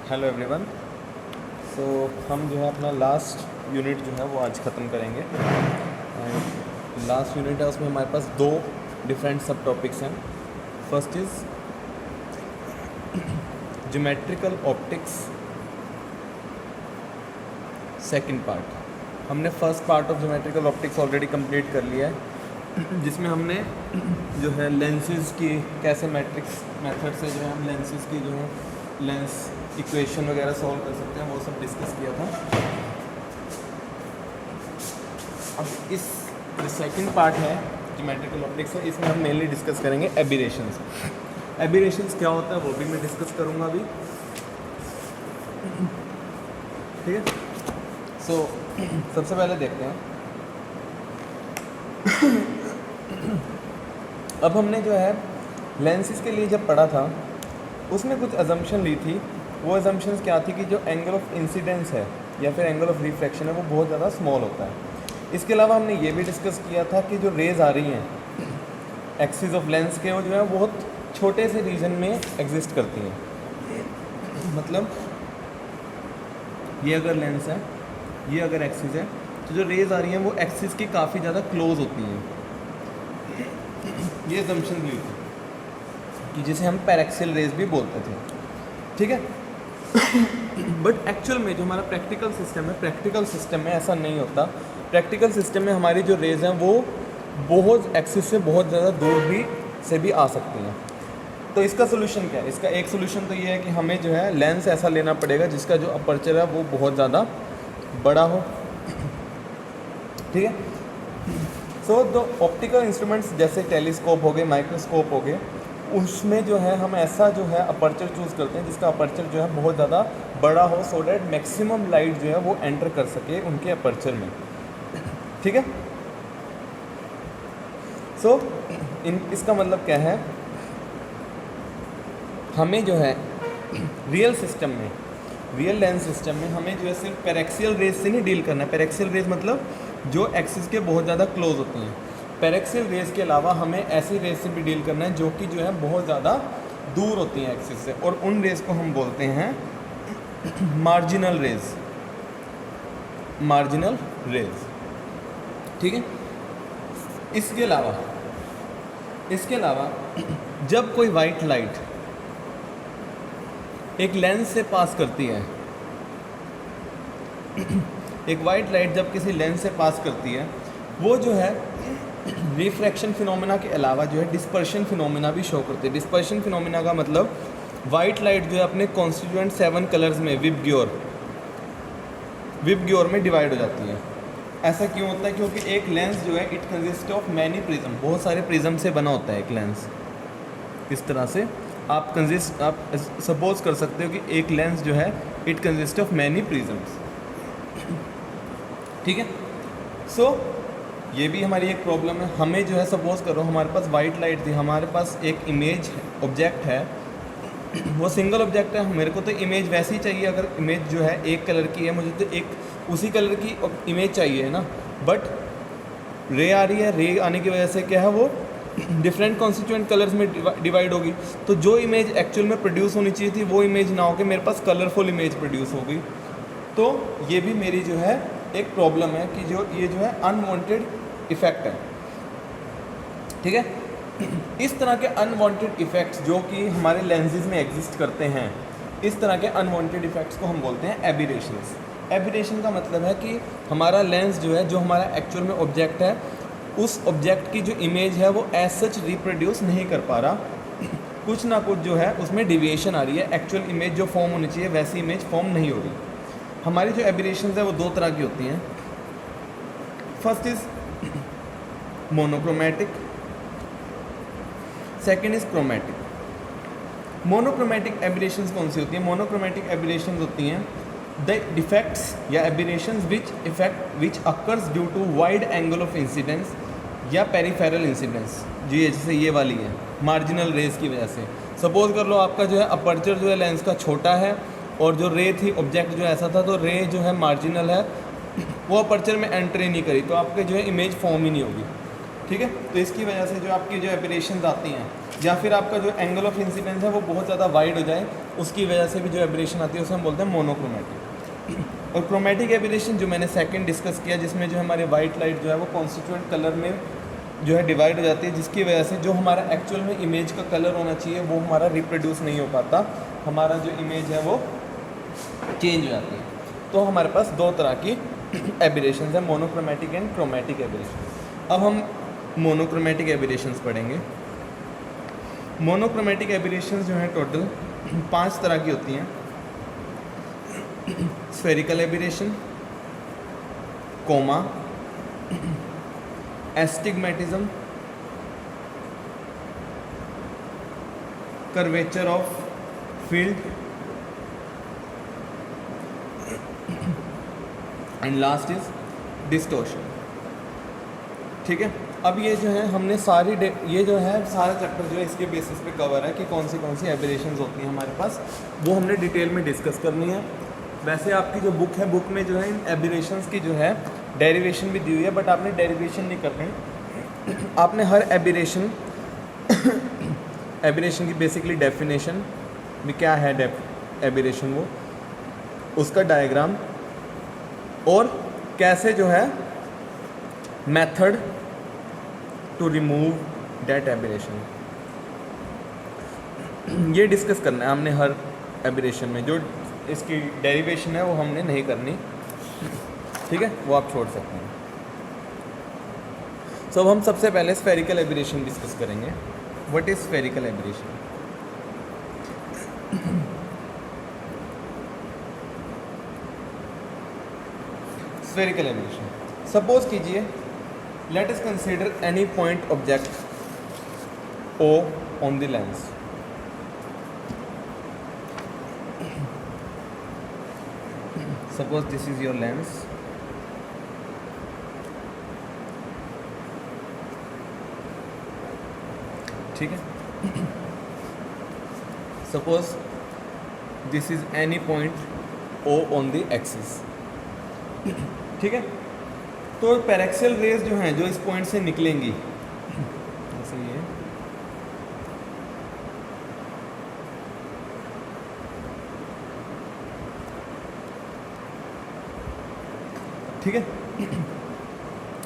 Hello everyone. सो हम जो है अपना लास्ट यूनिट जो है वो आज ख़त्म करेंगे। लास्ट यूनिट है, उसमें हमारे पास दो डिफरेंट सब टॉपिक्स हैं। First is geometrical optics, second part. हमने first part of geometrical optics already complete कर लिया है, जिसमें हमने जो है लेंसेज की कैसे मैट्रिक्स मेथड से जो है हम लेंसेज की जो है लेंस इक्वेशन वगैरह सॉल्व कर सकते हैं, वो सब डिस्कस किया था। अब इस जो सेकंड पार्ट है ज्योमेट्रिकल ऑप्टिक्स है, इसमें हम मेनली डिस्कस करेंगे एबिरेशंस। एबिरेशंस क्या होता है वो भी मैं डिस्कस करूँगा अभी, ठीक है। सो सबसे पहले देखते हैं, अब हमने जो है लेंसेज के लिए जब पढ़ा था उसमें कुछ अजम्पशन ली थी। वो अजम्पशंस क्या थी कि जो एंगल ऑफ इंसिडेंस है या फिर एंगल ऑफ रिफ्रैक्शन है वो बहुत ज़्यादा स्मॉल होता है। इसके अलावा हमने ये भी डिस्कस किया था कि जो रेज़ आ रही हैं एक्सिस ऑफ लेंस के, वो जो है बहुत छोटे से रीजन में एग्जिस्ट करती हैं। मतलब ये अगर लेंस है, ये अगर एक्सिस है, तो जो रेज़ आ रही हैं वो एक्सिस की काफ़ी ज़्यादा क्लोज होती हैं। ये अजम्पशन ली थी कि जिसे हम पैरेक्सियल रेज भी बोलते थे, ठीक है। बट एक्चुअल में जो हमारा प्रैक्टिकल सिस्टम है, प्रैक्टिकल सिस्टम में ऐसा नहीं होता। प्रैक्टिकल सिस्टम में हमारी जो रेज हैं वो बहुत एक्सिस से बहुत ज़्यादा दूर भी आ सकती हैं। तो इसका सोल्यूशन क्या है? इसका एक सोल्यूशन तो ये है कि हमें जो है लेंस ऐसा लेना पड़ेगा जिसका जो अपर्चर है वो बहुत ज़्यादा बड़ा हो, ठीक है। सो द ऑप्टिकल इंस्ट्रूमेंट्स जैसे टेलीस्कोप हो गए, माइक्रोस्कोप हो गए, उसमें जो है हम ऐसा जो है अपर्चर चूज़ करते हैं जिसका अपर्चर जो है बहुत ज़्यादा बड़ा हो, सो डैट मैक्सिमम लाइट जो है वो एंटर कर सके उनके अपर्चर में, ठीक है। सो इसका मतलब क्या है, हमें जो है रियल सिस्टम में, रियल लेंस सिस्टम में हमें जो है सिर्फ पैरेक्सियल रेज से नहीं डील करना है। पैरेक्सियल रेज मतलब जो एक्सिस के बहुत ज़्यादा क्लोज होती हैं। पैरेक्सियल रेज के अलावा हमें ऐसी रेज से भी डील करना है जो कि जो है बहुत ज़्यादा दूर होती हैं एक्सिस से, और उन रेज को हम बोलते हैं मार्जिनल रेज, मार्जिनल रेज, ठीक है। इसके अलावा जब कोई वाइट लाइट एक लेंस से पास करती है, एक वाइट लाइट जब किसी लेंस से पास करती है, वो जो है रिफ्रैक्शन फिनोमेना के अलावा जो है डिस्पर्शन फिनोमेना भी शो करते हैं। डिस्पर्शन फिनोमेना का मतलब वाइट लाइट जो है अपने कॉन्स्टिट्यूएंट 7 कलर्स में विबग्योर में डिवाइड हो जाती है। ऐसा क्यों होता है? क्योंकि एक लेंस जो है it consist of many prism, बहुत सारे प्रिज्म से बना होता है एक लेंस। इस तरह से आप सपोज कर सकते हो कि एक लेंस जो है it consist of many prisms, ठीक है। सो ये भी हमारी एक प्रॉब्लम है। हमें जो है सपोज करो हमारे पास वाइट लाइट थी, हमारे पास एक इमेज ऑब्जेक्ट है, वो सिंगल ऑब्जेक्ट है, मेरे को तो इमेज वैसे ही चाहिए। अगर इमेज जो है एक कलर की है, मुझे तो एक उसी कलर की इमेज चाहिए है ना। बट रे आ रही है, रे आने की वजह से क्या है वो डिफरेंट कॉन्स्टिट्यूएंट कलर्स में डिवाइड होगी। तो जो इमेज एक्चुअल में प्रोड्यूस होनी चाहिए थी वो इमेज ना होकर मेरे पास कलरफुल इमेज प्रोड्यूस होगी। तो ये भी मेरी जो है एक प्रॉब्लम है कि ये जो है अनवांटेड इफ़ेक्ट है, ठीक है। इस तरह के अनवांटेड इफ़ेक्ट्स जो कि हमारे लेंसेज में एग्जिस्ट करते हैं, इस तरह के अनवांटेड इफ़ेक्ट्स को हम बोलते हैं एबिरेशंस। एबिरेशन का मतलब है कि हमारा लेंस जो है, जो हमारा एक्चुअल में ऑब्जेक्ट है, उस ऑब्जेक्ट की जो इमेज है वो एज सच रिप्रोड्यूस नहीं कर पा रहा, कुछ ना कुछ जो है उसमें डिविएशन आ रही है। एक्चुअल इमेज जो फॉर्म होनी चाहिए वैसी इमेज फॉर्म नहीं हो रही। हमारी जो एबिरेशंस है वो दो तरह की होती हैं। First is monochromatic, second is chromatic. Monochromatic aberrations कौन सी होती हैं? मोनोक्रोमैटिक एबिरेशंस होती हैं द डिफेक्ट्स या aberrations which occurs due to wide angle of incidence या पेरिफेरल इंसिडेंस। जी जैसे ये वाली है मार्जिनल रेज की वजह से। सपोज कर लो आपका जो है अपर्चर जो है लेंस का छोटा है, और जो रे थी ऑब्जेक्ट जो ऐसा था, तो रे जो है मार्जिनल है, वो अपर्चर में एंटर ही नहीं करी, तो आपके जो है इमेज फॉर्म ही नहीं होगी, ठीक है। तो इसकी वजह से जो आपकी जो एबिरेशंस आती हैं या फिर आपका जो एंगल ऑफ इंसिडेंस है वो बहुत ज़्यादा वाइड हो जाए, उसकी वजह से भी जो एब्रेशन आती है उसे हम बोलते हैं मोनोक्रोमेटिक। और क्रोमेटिक एब्रेशन जो मैंने सेकंड डिस्कस किया, जिसमें जो हमारे वाइट लाइट जो है वो कॉन्स्टिट्यूएंट कलर में जो है डिवाइड हो जाती है, जिसकी वजह से जो हमारा एक्चुअल में इमेज का कलर होना चाहिए वो हमारा रिप्रोड्यूस नहीं हो पाता, हमारा जो इमेज है वो चेंज हो जाती है। तो हमारे पास दो तरह की एब्रेशंस हैं, मोनोक्रोमेटिक एंड क्रोमेटिक एब्रेशन। अब हम मोनोक्रोमेटिक एब्रेशंस पढ़ेंगे। मोनोक्रोमेटिक एब्रेशंस जो हैं टोटल 5 तरह की होती हैं। Spherical aberration, coma, astigmatism, curvature of field and last is distortion. ठीक है, अब ये जो है हमने ये जो है सारा चैप्टर जो है इसके बेसिस पे कवर है कि कौन सी एब्रेशंस होती हैं हमारे पास, वो हमने डिटेल में डिस्कस करनी है। वैसे आपकी जो बुक है, बुक में जो है इन एब्रेशंस की जो है डेरिवेशन भी दी हुई है, बट आपने डेरिवेशन नहीं करनी, आपने हर एब्रेशन की बेसिकली डेफिनेशन भी क्या है, एब्रेशन वो उसका डायग्राम और कैसे जो है method to remove that aberration, ये डिस्कस करना है हमने हर एब्रेशन में। जो इसकी डेरिवेशन है वो हमने नहीं करनी, ठीक है, वो आप छोड़ सकते हैं। सो अब हम सबसे पहले स्फेरिकल एब्रेशन डिस्कस करेंगे। What is spherical aberration? Spherical aberration, suppose कीजिए, let us consider any point object O on the lens. Suppose this is your lens, ठीक है। Suppose this is any point O on the axis, ठीक है। तो paraxial raise जो हैं जो इस पॉइंट से निकलेंगी, जैसे ये, ठीक है,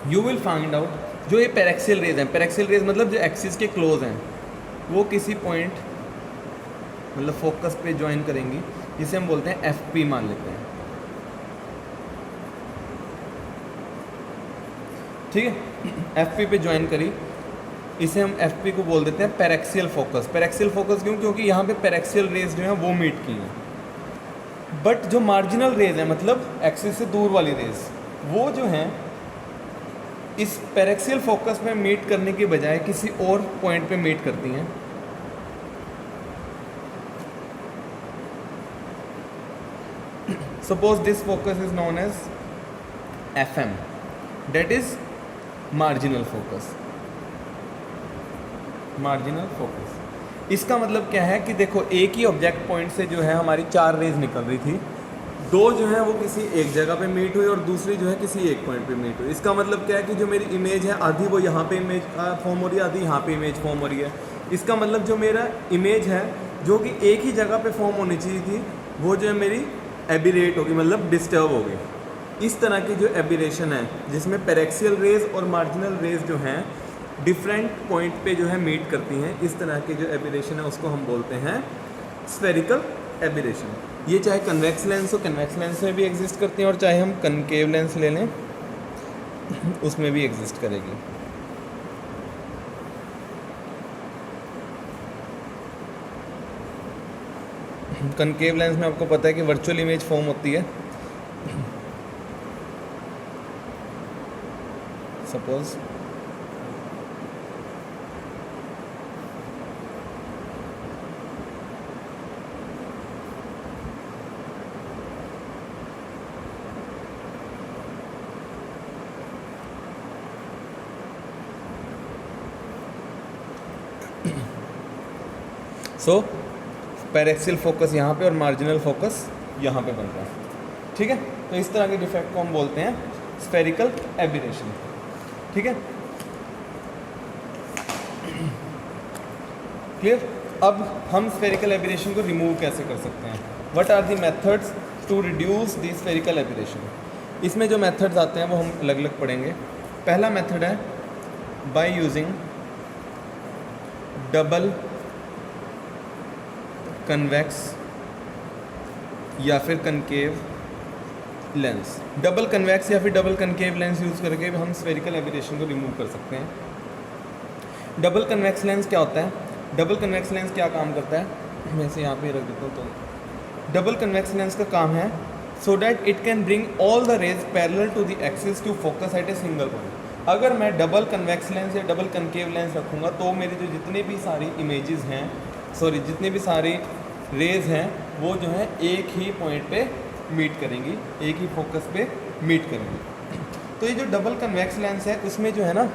यू विल फाइंड आउट जो ये पैरेक्सियल रेज हैं, पैरेक्सियल रेज मतलब जो एक्सिस के क्लोज हैं, वो किसी पॉइंट मतलब फोकस पे ज्वाइन करेंगी, जिसे हम बोलते हैं FP मान लेते हैं, ठीक है। FP पे ज्वाइन करी, इसे हम FP को बोल देते हैं पैरेक्सियल फोकस। पैरेक्सियल फोकस क्यों? क्योंकि यहाँ पे पैरेक्सियल रेज जो है वो मीट की हैं, बट जो मार्जिनल रेज है मतलब एक्सिस से दूर वाली रेज, वो जो हैं इस पैरेक्सियल फोकस में मीट करने के बजाय किसी और पॉइंट पे मीट करती हैं। Suppose this focus is known as FM, that is marginal focus. Marginal focus इसका मतलब क्या है कि देखो, एक ही ऑब्जेक्ट पॉइंट से जो है हमारी 4 रेज निकल रही थी, 2 जो है वो किसी एक जगह पे मीट हुई और दूसरी जो है किसी एक पॉइंट पे मीट हुई। इसका मतलब क्या है कि जो मेरी इमेज है आधी वो यहाँ पे इमेज फॉर्म हो रही है, आधी यहाँ पे इमेज फॉर्म हो रही है। इसका मतलब जो मेरा इमेज है जो कि एक ही जगह पे फॉर्म होनी चाहिए थी, वो जो है मेरी एबिरेट होगी, मतलब डिस्टर्ब होगी। इस तरह की जो एबिरेशन है जिसमें पैरेक्सियल रेज और मार्जिनल रेज जो हैं डिफरेंट पॉइंट पे जो है मीट करती हैं, इस तरह की जो एबिरेशन है उसको हम बोलते हैं स्फेरिकल एबिरेशन। ये चाहे कन्वेक्स लेंस हो, कन्वेक्स लेंस में भी एग्जिस्ट करती हैं, और चाहे हम कनकेव लेंस ले लें उसमें भी एग्जिस्ट करेगी। कनकेव लेंस में आपको पता है कि वर्चुअल इमेज फॉर्म होती है। सपोज सो पैरेक्सियल फोकस यहाँ पे और मार्जिनल फोकस यहाँ पे बन रहा है, ठीक है। तो इस तरह के डिफेक्ट को हम बोलते हैं स्फेरिकल एबिरेशन, ठीक है। क्लियर। अब हम स्फेरिकल एब्रेशन को रिमूव कैसे कर सकते हैं, what are the methods to reduce the spherical aberration. इसमें जो मेथड्स आते हैं वो हम अलग अलग पढ़ेंगे। पहला मेथड है बाय यूजिंग डबल कन्वेक्स या फिर कनकेव लेंस। डबल कन्वेक्स या फिर डबल कनकेव लेंस यूज़ करके हम स्फेरिकल एब्रेशन को रिमूव कर सकते हैं। डबल कन्वेक्स लेंस क्या होता है, डबल कन्वेक्स लेंस क्या काम करता है, मैं इसे यहाँ पे रख देता हूँ। तो डबल कन्वेक्स लेंस का काम है so that it can bring all the rays parallel to the axis to focus at a single point. अगर मैं डबल कन्वेक्स लेंस या डबल कनकेव लेंस रखूँगा तो मेरी जो जितने भी सारी इमेजेस हैं, जितने भी सारी रेज हैं वो जो है एक ही पॉइंट पे मीट करेंगी, एक ही फोकस पे मीट करेंगी। तो ये जो डबल कन्वेक्स लेंस है उसमें जो है ना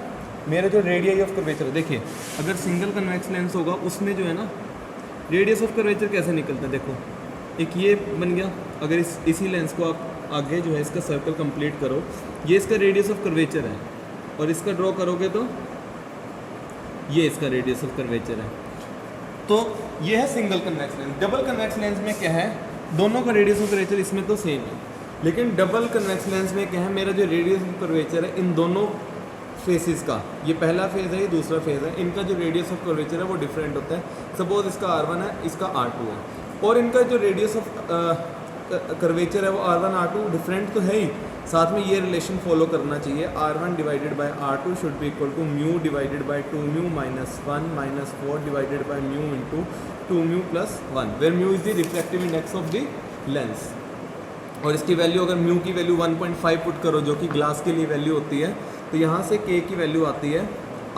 मेरा जो रेडियस ऑफ कर्वेचर, देखिए अगर सिंगल कन्वेक्स लेंस होगा उसमें जो है ना रेडियस ऑफ कर्वेचर कैसे निकलता है, देखो एक ये बन गया। अगर इसी लेंस को आप आगे जो है इसका सर्कल कंप्लीट करो, ये इसका रेडियस ऑफ कर्वेचर है, और इसका ड्रॉ करोगे तो ये इसका रेडियस ऑफ कर्वेचर है। तो ये है single convex lens. Double convex lens में क्या है, दोनों का रेडियस ऑफ कर्वेचर इसमें तो सेम है, लेकिन डबल कन्वेक्स लेंस में क्या है, मेरा जो रेडियस ऑफ कर्वेचर है इन दोनों फेसेस का, ये पहला फेज है ये दूसरा फेज है, इनका जो रेडियस ऑफ कर्वेचर है वो डिफरेंट होता है। सपोज इसका R1 है, इसका R2 है, और इनका जो रेडियस ऑफ कर्वेचर है वो R1 R2 डिफरेंट तो है ही, साथ में ये रिलेशन फॉलो करना चाहिए, R1 divided by R2 should be equal to mu divided by 2μ minus 1 minus 4 divided by mu into 2μ plus 1, where mu is the reflective index of the lens. और इसकी value अगर म्यू की value 1.5 put करो जो कि glass के लिए value होती है, तो यहाँ से k की वैल्यू आती है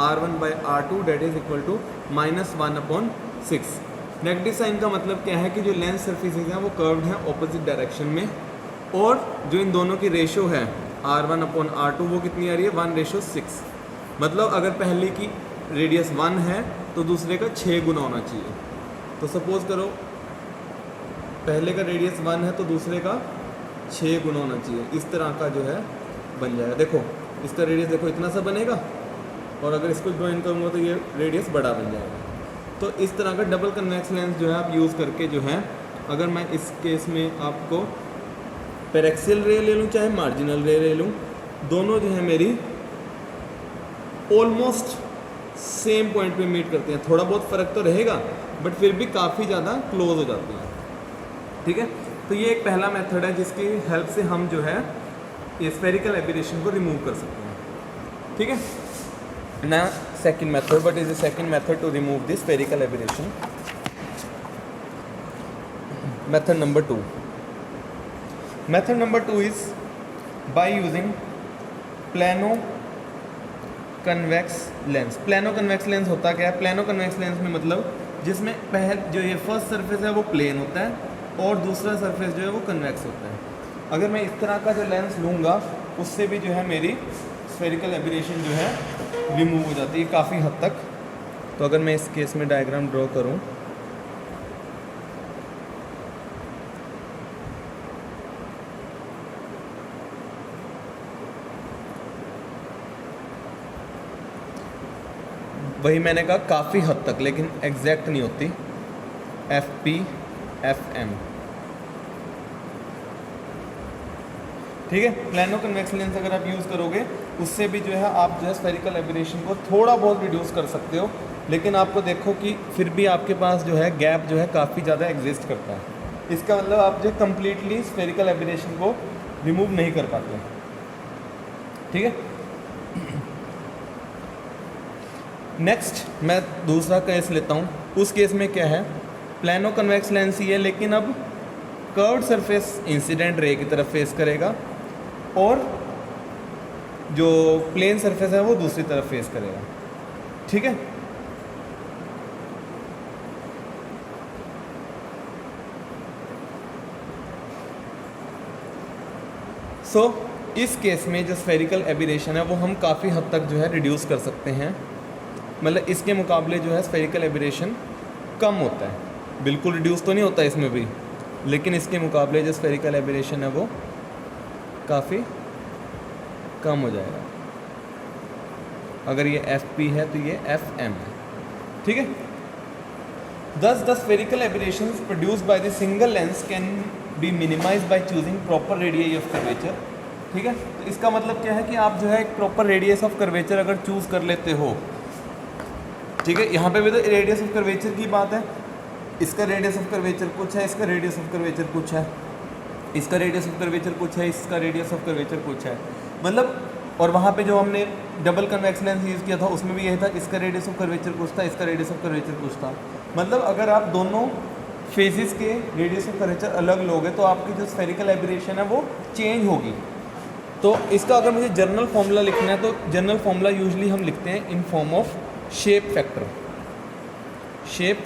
R1 by R2 that is equal to -1/6। Negative sign का मतलब क्या है कि जो लेंस सर्फेसेज हैं वो कर्व्ड हैं ऑपोजिट डायरेक्शन में, और जो इन दोनों की रेशो है R1/R2 वो कितनी आ रही है 1:6। मतलब अगर पहले की रेडियस 1 है तो दूसरे का 6 गुना होना चाहिए। तो सपोज करो पहले का रेडियस 1 है तो दूसरे का 6 गुना होना चाहिए, इस तरह का जो है बन जाएगा। देखो इसका रेडियस देखो इतना सा बनेगा, और अगर इसको ज्वाइन करूँगा तो ये रेडियस बड़ा बन जाएगा। तो इस तरह का डबल कन्वेक्स लेंस जो है आप यूज़ करके जो है, अगर मैं इस केस में आपको पैरेक्सियल रे ले लूँ चाहे मार्जिनल रे ले लूँ, दोनों जो है मेरी ऑलमोस्ट सेम पॉइंट पे मीट करते हैं। थोड़ा बहुत फ़र्क तो रहेगा बट फिर भी काफ़ी ज़्यादा क्लोज हो जाती हैं। ठीक है, तो ये एक पहला मेथड है जिसकी हेल्प से हम जो है ये स्फेरिकल एब्रेशन को रिमूव कर सकते हैं। ठीक है ना, second method, but is the second method to remove the spherical aberration. Method number 2, method number 2 is by using plano convex lens. Plano convex lens होता क्या है, प्लेनो कन्वेक्स लेंस में मतलब जिसमें पहले जो ये फर्स्ट सरफेस है वो प्लेन होता है और दूसरा सरफेस जो है वो कन्वेक्स होता है। अगर मैं इस तरह का जो लेंस लूँगा उससे भी जो है मेरी स्फेरिकल एब्रेशन जो है रिमूव हो जाती है काफ़ी हद तक। तो अगर मैं इस केस में डायग्राम ड्रॉ करूँ, वही मैंने कहा काफ़ी हद तक, लेकिन एग्जैक्ट नहीं होती, FP FM। ठीक है, प्लेनो कन्वेक्स लेंस अगर आप यूज़ करोगे उससे भी जो है आप जो है स्फेरिकल एब्रेशन को थोड़ा बहुत रिड्यूस कर सकते हो, लेकिन आपको देखो कि फिर भी आपके पास जो है गैप जो है काफ़ी ज़्यादा एग्जिस्ट करता है। इसका मतलब आप जो कम्प्लीटली स्फेरिकल एब्रेशन को रिमूव नहीं कर पाते। ठीक है, नेक्स्ट मैं दूसरा केस लेता हूँ। उस केस में क्या है, प्लेनो कन्वेक्स लेंस ही है लेकिन अब कर्व्ड सरफेस इंसिडेंट रे की तरफ फेस करेगा और जो प्लेन सरफेस है वो दूसरी तरफ फेस करेगा। ठीक है, सो इस केस में जो स्फेरिकल एब्रेशन है वो हम काफ़ी हद तक जो है रिड्यूस कर सकते हैं। मतलब इसके मुकाबले जो है स्फेरिकल एब्रेशन कम होता है, बिल्कुल रिड्यूस तो नहीं होता इसमें भी, लेकिन इसके मुकाबले जो स्फेरिकल एब्रेशन है वो काफ़ी कम हो जाएगा। अगर ये FP है तो ये FM है। ठीक है, Thus the spherical aberrations produced by the single lens can be minimized by choosing proper radii of curvature. ठीक है, तो इसका मतलब क्या है कि आप जो है एक प्रॉपर रेडियस ऑफ कर्वेचर अगर चूज़ कर लेते हो, ठीक है, यहाँ पे भी तो रेडियस ऑफ कर्वेचर की बात है, इसका रेडियस ऑफ कर्वेचर कुछ है, इसका रेडियस ऑफ कर्वेचर कुछ है, इसका रेडियस ऑफ कर्वेचर कुछ है, इसका रेडियस ऑफ कर्वेचर कुछ है, मतलब, और वहाँ पे जो हमने डबल कन्वेक्स लेंस यूज़ किया था उसमें भी यही था, इसका रेडियस ऑफ कर्वेचर कुछ था, इसका रेडियस ऑफ कर्वेचर कुछ था। मतलब अगर आप दोनों फेजेस के रेडियस ऑफ कर्वेचर अलग लोगे तो आपकी जो स्फेरिकल एबरेशन है वो चेंज होगी। तो इसका अगर मुझे जनरल फॉर्मूला लिखना है तो जनरल फॉर्मूला यूजली हम लिखते हैं in form of shape factor. Shape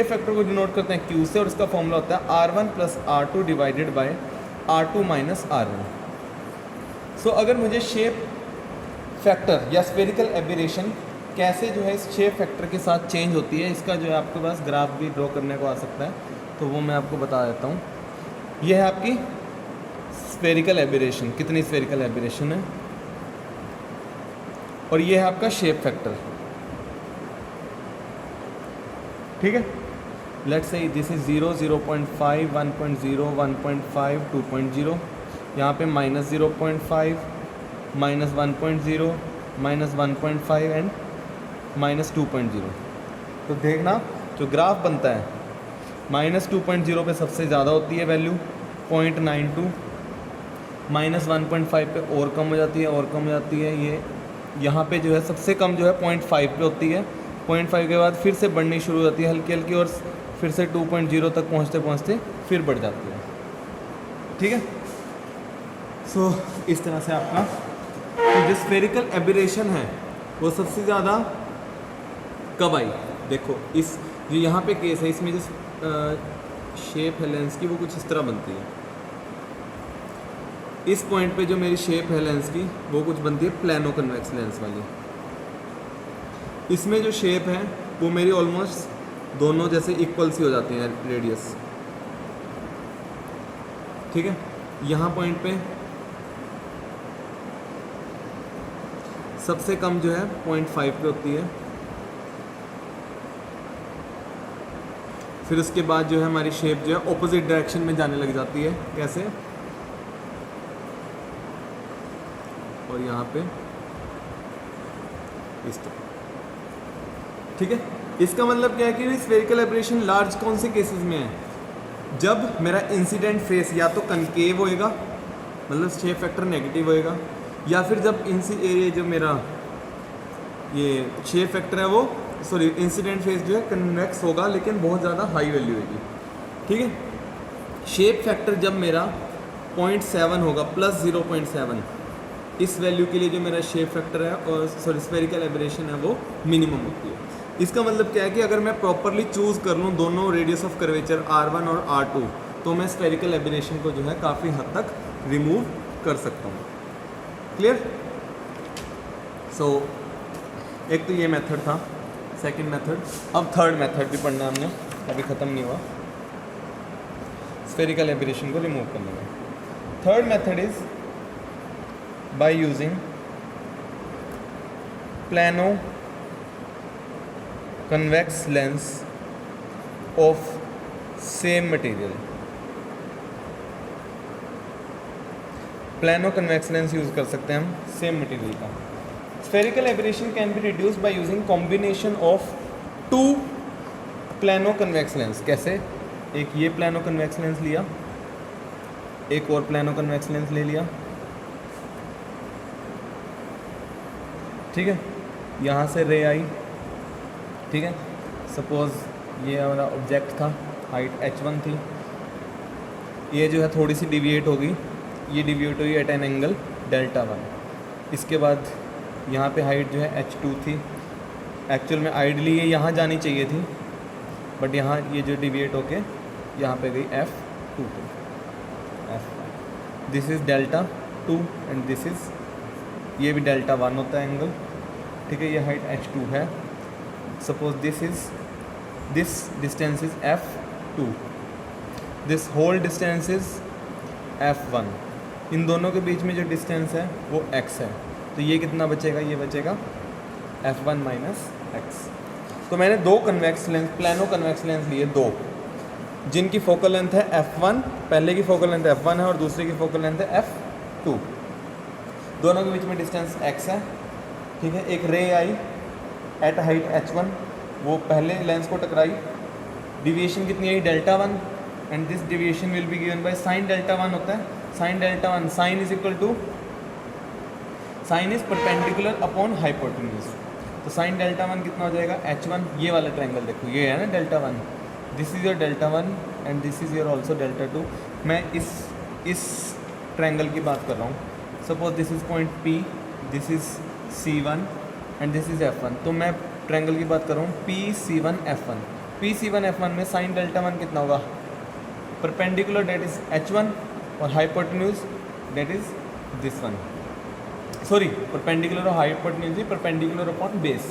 factor को डिनोट करते हैं Q से, और इसका फॉर्मूला होता है R1 + R2 divided by R2 - R1। सो अगर मुझे शेप फैक्टर या स्फेरिकल एबरेशन कैसे जो है इस शेप फैक्टर के साथ चेंज होती है, इसका जो है आपके पास ग्राफ भी ड्रॉ करने को आ सकता है, तो वो मैं आपको बता देता हूँ। ये है आपकी स्फेरिकल एबरेशन, कितनी स्फेरिकल एबरेशन है, और ये है आपका शेप फैक्टर। ठीक है, लेट्स से दिस इज 0, 0.5, 1.0, 1.5, 2.0, यहाँ पे -0.5, -1.0, -1.5 एंड -2.0। तो देखना जो ग्राफ बनता है -2.0 पे सबसे ज़्यादा होती है वैल्यू 0.92, -1.5 पे और कम हो जाती है, और कम हो जाती है। ये यहाँ पे जो है सबसे कम जो है 0.5 पे होती है, 0.5 के बाद फिर से बढ़नी शुरू हो जाती है हल्की हल्की, और फिर से 2.0 तक पहुँचते पहुँचते फिर बढ़ जाती है। ठीक है, सो इस तरह से आपका तो जो स्फेरिकल एबरेशन है वो सबसे ज़्यादा कब आई, देखो इस जो यहाँ पे केस है इसमें जो शेप है लेंस की वो कुछ इस तरह बनती है। इस पॉइंट पे जो मेरी शेप है लेंस की वो कुछ बनती है प्लानो कन्वेक्स लेंस वाली। इसमें जो शेप है वो मेरी ऑलमोस्ट दोनों जैसे इक्वल सी हो जाती हैं रेडियस। ठीक है, यहाँ पॉइंट पे सबसे कम जो है 0.5 पे होती है, फिर उसके बाद जो है हमारी शेप जो है ऑपोजिट डायरेक्शन में जाने लग जाती है। कैसे, और यहाँ पे इस तरह। ठीक है, इसका मतलब क्या है कि स्फेरिकल एबरेशन लार्ज कौन से केसेस में है, जब मेरा इंसिडेंट फेस या तो कनकेव होएगा, मतलब शेप फैक्टर नेगेटिव होएगा, या फिर जब ये जो मेरा ये शेप फैक्टर है वो इंसिडेंट फेस जो है कन्वेक्स होगा लेकिन बहुत ज़्यादा हाई वैल्यू होगी। ठीक है, शेप फैक्टर जब मेरा 0.7 होगा +0.7, इस वैल्यू के लिए जो मेरा शेप फैक्टर है और स्फेरिकल एबरेशन है वो मिनिमम होती है। इसका मतलब क्या है कि अगर मैं प्रॉपरली चूज़ कर लूँ दोनों रेडियस ऑफ कर्वेचर R1 और R2 तो मैं स्फेरिकल एबरेशन को जो है काफ़ी हद तक रिमूव कर सकता हूँ। क्लियर? सो एक तो ये मेथड था, सेकंड मेथड। अब थर्ड मेथड भी पढ़ना हमने, अभी ख़त्म नहीं हुआ स्फेरिकल एबरेशन को रिमूव करने में। Third method is by using plano convex lens of same material. Plano convex lens use कर सकते हैं हम सेम मटेरियल का। Spherical aberration can be reduced by using combination of 2 plano convex lens. कैसे, एक ये प्लानो कन्वेक्स लेंस लिया, एक और प्लानो कन्वेक्स लेंस ले लिया। ठीक है, यहाँ से रे आई। ठीक है, सपोज ये हमारा ऑब्जेक्ट था, हाइट h1 थी, ये जो है थोड़ी सी डिविएट होगी, ये डिविएट हुई एट एन एंगल Δ1। इसके बाद यहाँ पे हाइट जो है h2 थी, एक्चुअल में आइडली ये यहाँ जानी चाहिए थी, बट यहाँ ये जो डिविएट होके यहाँ पे गई f2 पे, f1। This is Δ2 and this is, ये भी Δ1 होता है एंगल। ठीक है, ये हाइट h2 है। Suppose this distance is f2, this whole distance is f1। इन दोनों के बीच में जो डिस्टेंस है वो x है, तो ये कितना बचेगा, ये बचेगा f1 - x। तो मैंने दो convex lens, plano convex lens लिए, दो, जिनकी फोकल लेंथ है f1, पहले की फोकल लेंथ f1 है और दूसरे की फोकल लेंथ है f2। दोनों के बीच में डिस्टेंस x है, ठीक है। एक रे आई एट हाइट h1, वो पहले लेंस को टकराई, डिविएशन कितनी आई Δ1, and this deviation will be given by sine Δ1 होता है, sine Δ1, sine is equal to, sine is perpendicular upon hypotenuse, तो साइन Δ1 कितना हो जाएगा h1, ये वाला ट्रायंगल देखो, ये है ना Δ1, this is your Δ1 and this is your also Δ2। मैं इस ट्रायंगल की बात कर रहा हूँ, suppose this is point P, this is C1 and this is F1, तो मैं ट्रायंगल की बात कर रहा हूँ PC1 F1। PC1 F1 में साइन Δ1 कितना होगा, परपेंडिकुलर डेट इज h1 और hypotenuse that is this one, sorry perpendicular और हाइपोटेन्यूज ही perpendicular upon base,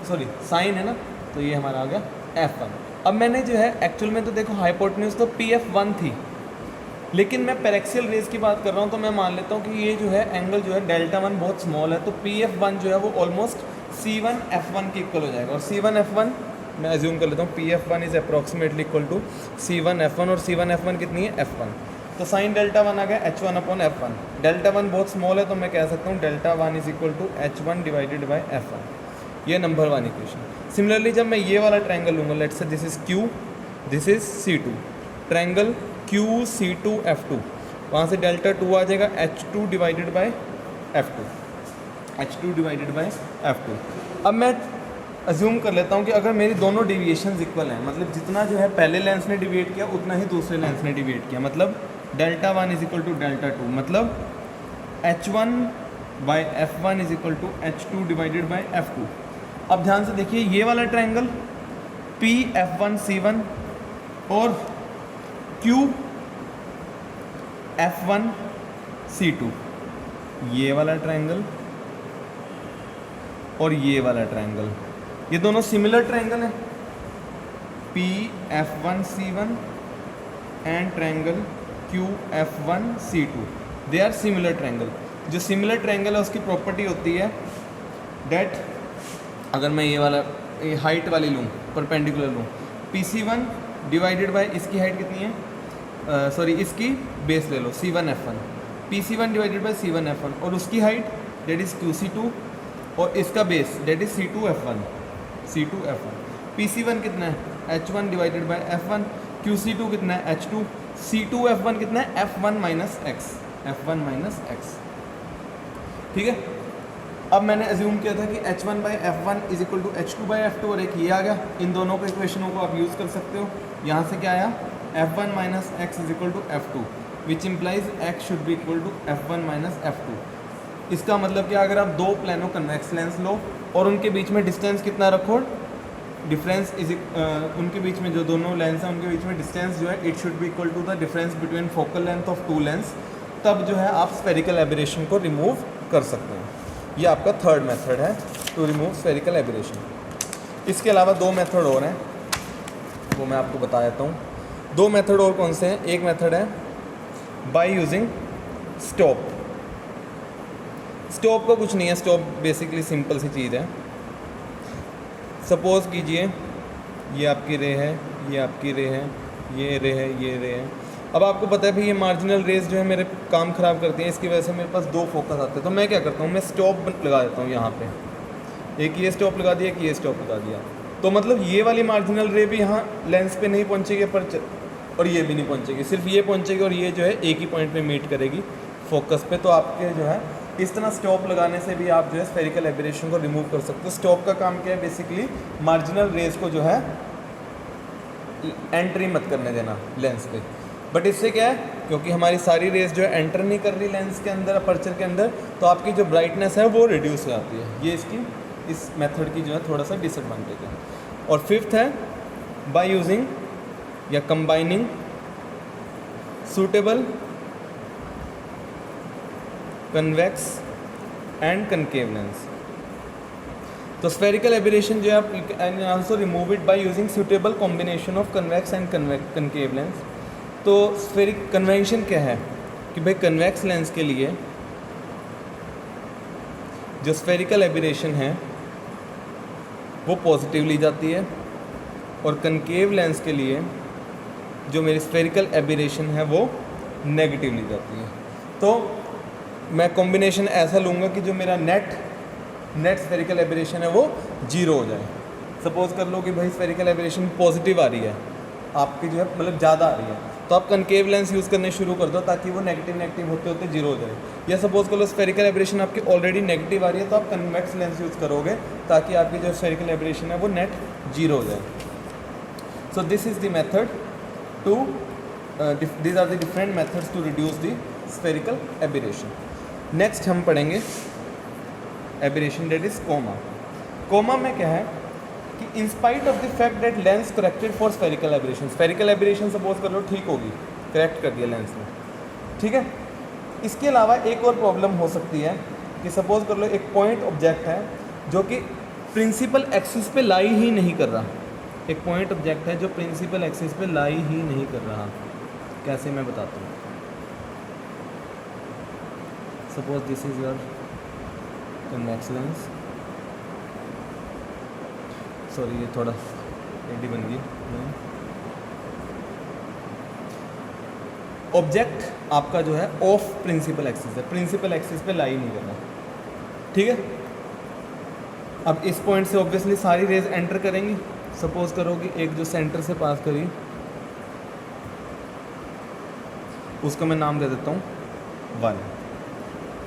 sorry sine है ना, तो ये हमारा आ गया F1। अब मैंने जो है एक्चुअल में तो देखो हाइपोटेन्यूज तो PF1 थी, लेकिन मैं पैरेक्सियल रेज की बात कर रहा हूँ, तो मैं मान लेता हूँ कि ये जो है एंगल जो है Δ1 बहुत स्मॉल है, तो PF1 जो है वो ऑलमोस्ट C1 F1 के इक्वल हो जाएगा, और C1 F1 मैं एज्यूम कर लेता हूँ PF1 is approximately equal to C1 F1, और C1 F1 कितनी है F1, तो साइन Δ1 आ गया h1 अपॉन F1। Δ1 बहुत स्मॉल है, तो मैं कह सकता हूँ Δ1 is equal to h1 divided by F1, ये नंबर 1 इक्वेशन। सिमिलरली जब मैं ये वाला ट्रायंगल लूँगा, let's say this is Q, this is C2, triangle QC2 F2, वहाँ से Δ2 आ जाएगा h2 divided by F2, h2 divided by F2। अब मैं अज्यूम कर लेता हूँ कि अगर मेरी दोनों डिविएशंस इक्वल हैं, मतलब जितना जो है पहले लेंस ने डिविएट किया उतना ही दूसरे लेंस ने डिविएट किया, मतलब Δ1 इज इक्वल टू Δ2, मतलब h1 by F1 is equal to h2 divided by F2। अब ध्यान से देखिए ये वाला ट्रायंगल PF1C1 और QF1C2, ये वाला ट्रायंगल और ये वाला ट्रायंगल, ये दोनों सिमिलर ट्रायंगल हैं, PF1C1 and triangle QF1C2, they are similar triangle. जो सिमिलर ट्रायंगल है उसकी प्रॉपर्टी होती है डेट, अगर मैं ये वाला ये हाइट वाली लूँ, परपेंडिकुलर लूँ, PC1 डिवाइडेड बाय इसकी हाइट कितनी है, सॉरी इसकी बेस ले लो C1 F1, PC1 divided by C1 F1, और उसकी हाइट डेट इज़ QC2, और इसका base date is C2 F1। PC1 कितना है h1 divided by F1, QC2 कितना है h2, C2 F1 कितना है F1 माइनस x, ठीक है। अब मैंने एज्यूम किया था कि h1 by F1 is equal to h2 by F2, और एक ये आ गया, इन दोनों को इक्वेशनों को आप यूज़ कर सकते हो। यहाँ से क्या आया, F1 minus x is equal to F2, which implies x should be equal to F1 minus F2। इसका मतलब कि अगर आप दो प्लानो कन्वेक्स लेंस लो और उनके बीच में डिस्टेंस कितना रखो, डिफरेंस इज उनके बीच में जो दोनों लेंस हैं उनके बीच में डिस्टेंस जो है it should be equal to the difference between focal length of two lens, तब जो है आप स्फेरिकल एबरेशन को रिमूव कर सकते हैं। ये आपका थर्ड मेथड है टू रिमूव स्फेरिकल एबरेशन। इसके अलावा दो मेथड और हैं, वो मैं आपको बता देता हूँ। दो मेथड और कौन से हैं, एक मेथड है बाय यूजिंग स्टॉप। स्टॉप का कुछ नहीं है, स्टॉप बेसिकली सिंपल सी चीज़ है। सपोज़ कीजिए ये आपकी रे है, ये आपकी रे है, ये रे है, ये रे है। अब आपको पता है भाई ये मार्जिनल रेज जो है मेरे काम ख़राब करती हैं, इसकी वजह से मेरे पास दो फोकस आते हैं। तो मैं क्या करता हूँ, मैं स्टॉप लगा देता हूँ यहाँ पे, एक ये स्टॉप लगा दिया, एक ये स्टॉप लगा दिया। तो मतलब ये वाली मार्जिनल रे भी यहाँ लेंस पे नहीं पहुँचेगी पर और ये भी नहीं पहुँचेगी, सिर्फ ये पहुँचेगी और ये जो है एक ही पॉइंट पे मीट करेगी फोकस पे। तो आपके जो है इस तरह स्टॉप लगाने से भी आप जो है स्फेरिकल एबरेशन को रिमूव कर सकते हो। स्टॉप का काम क्या है, बेसिकली मार्जिनल रेज को जो है एंट्री मत करने देना लेंस पे। बट इससे क्या है, क्योंकि हमारी सारी रेज जो है एंटर नहीं कर रही लेंस के अंदर, अपर्चर के अंदर, तो आपकी जो ब्राइटनेस है वो रिड्यूस हो जाती है। ये इसकी इस मेथड की जो है थोड़ा सा डिसएडवांटेज है। और फिफ्थ है बाय यूजिंग या combining suitable convex and concave lens. तो स्फेरिकल एबरेशन जो है आप can also remove it by using suitable combination of convex and concave lens. तो स्फेरिक कन्वेंशन क्या है कि भाई कन्वेक्स लेंस के लिए जो स्फेरिकल एबरेशन है वो पॉजिटिव ली जाती है, और कनकेव लेंस के लिए जो मेरी स्फेरिकल एबिरेशन है वो नेगेटिव ली जाती है। तो मैं कॉम्बिनेशन ऐसा लूँगा कि जो मेरा नेट स्फेरिकल एबिरेशन है वो 0 हो जाए। सपोज़ कर लो कि भाई स्फेरिकल एबिरेशन पॉजिटिव आ रही है आपकी, जो है मतलब ज़्यादा आ रही है, तो आप कनकेव लेंस यूज़ करने शुरू कर दो ताकि वो नेगेटिव होते होते 0 हो जाए। या सपोज़ कर लो स्फेरिकल एबिरेशन आपकी ऑलरेडी नेगेटिव आ रही है, तो आप कन्वेक्स लेंस यूज़ करोगे ताकि आपकी जो स्फेरिकल एबिरेशन है वो नेट 0 हो जाए। So this is the method to these are the different methods to reduce the spherical aberration. Next हम पढ़ेंगे aberration that is coma. Coma में क्या है कि in spite of the fact that lens corrected for spherical aberration suppose कर लो ठीक होगी, correct कर दिया लेंस ने, ठीक है। इसके अलावा एक और प्रॉब्लम हो सकती है कि सपोज कर लो एक पॉइंट ऑब्जेक्ट है जो कि प्रिंसिपल एक्सिस पे लाई ही नहीं कर रहा। एक पॉइंट ऑब्जेक्ट है जो प्रिंसिपल एक्सिस पे लाई ही नहीं कर रहा। कैसे, मैं बताता हूँ। Suppose this is your convex lens, sorry ये थोड़ा एडी बन गई। ऑब्जेक्ट आपका जो है ऑफ प्रिंसिपल एक्सिस है, प्रिंसिपल एक्सिस पे लाई नहीं करना, ठीक है। अब इस पॉइंट से ऑब्वियसली सारी रेज एंटर करेंगी। सपोज करो कि एक जो सेंटर से पास करी उसका मैं नाम दे देता हूँ 1,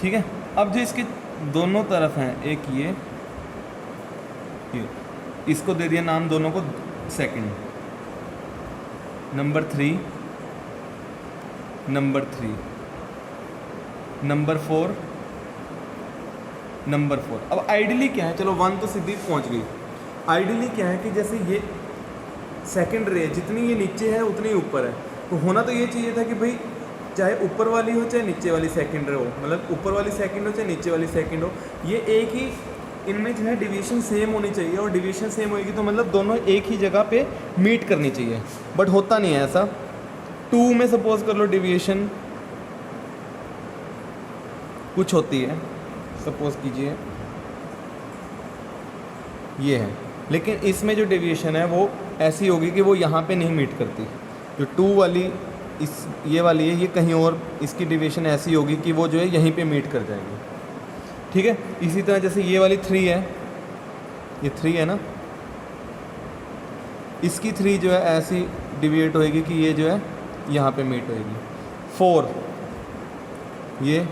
ठीक है। अब जो इसके दोनों तरफ हैं, एक ये इसको दे दिया नाम दोनों को second, number 3, number 3, number 4, number 4। अब आइडियली क्या है, चलो 1 तो सीधी पहुंच गई। आइडियली क्या है कि जैसे ये सेकंड रे जितनी ये नीचे है उतनी ऊपर है, तो होना तो ये चाहिए था कि भाई चाहे ऊपर वाली हो चाहे नीचे वाली सेकंड रे हो, मतलब ऊपर वाली सेकंड हो चाहे नीचे वाली सेकंड हो, ये एक ही इनमें जो है डिवीजन सेम होनी चाहिए, और डिवीजन सेम होगी तो मतलब दोनों एक ही जगह पे मीट करनी चाहिए। बट होता नहीं है ऐसा। 2 में सपोज कर लो डिवीएशन कुछ होती है, सपोज कीजिए ये है, लेकिन इसमें जो डेविएशन है वो ऐसी होगी कि वो यहाँ पे नहीं मीट करती। जो 2 वाली ये वाली है, ये कहीं और इसकी डेविएशन ऐसी होगी कि वो जो है यहीं पे मीट कर जाएगी, ठीक है। इसी तरह जैसे ये वाली 3 है, ये 3 है ना, इसकी 3 जो है ऐसी डिविएट होएगी कि ये जो है यहाँ पे मीट होएगी। 4 ये,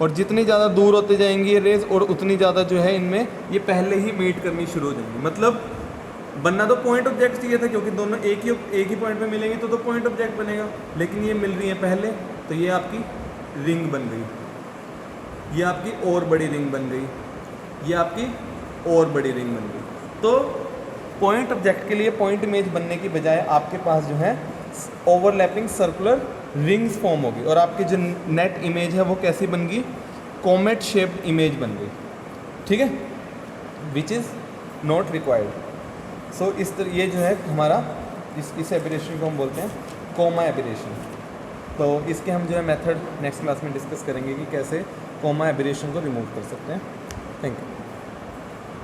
और जितनी ज़्यादा दूर होते जाएंगी ये रेज, और उतनी ज़्यादा जो है इनमें ये पहले ही मीट करनी शुरू हो जाएंगी। मतलब बनना तो पॉइंट ऑब्जेक्ट चाहिए था, क्योंकि दोनों एक ही पॉइंट पे मिलेंगे तो पॉइंट ऑब्जेक्ट बनेगा, लेकिन ये मिल रही है पहले, तो ये आपकी रिंग बन गई, ये आपकी और बड़ी रिंग बन गई, ये आपकी और बड़ी रिंग बन गई। तो पॉइंट ऑब्जेक्ट के लिए पॉइंट इमेज बनने की बजाय आपके पास जो है ओवरलैपिंग सर्कुलर रिंग्स फॉर्म होगी, और आपकी जो नेट इमेज है वो कैसी बन गई, कॉमेट शेप्ड इमेज बन गई, ठीक है, विच इज़ नॉट रिक्वायर्ड। सो ये जो है हमारा इस एबिरेशन को हम बोलते हैं कोमा एबिरेशन। तो इसके हम जो है मेथड नेक्स्ट क्लास में डिस्कस करेंगे कि कैसे कोमा एबिरेशन को रिमूव कर सकते हैं। Thank you.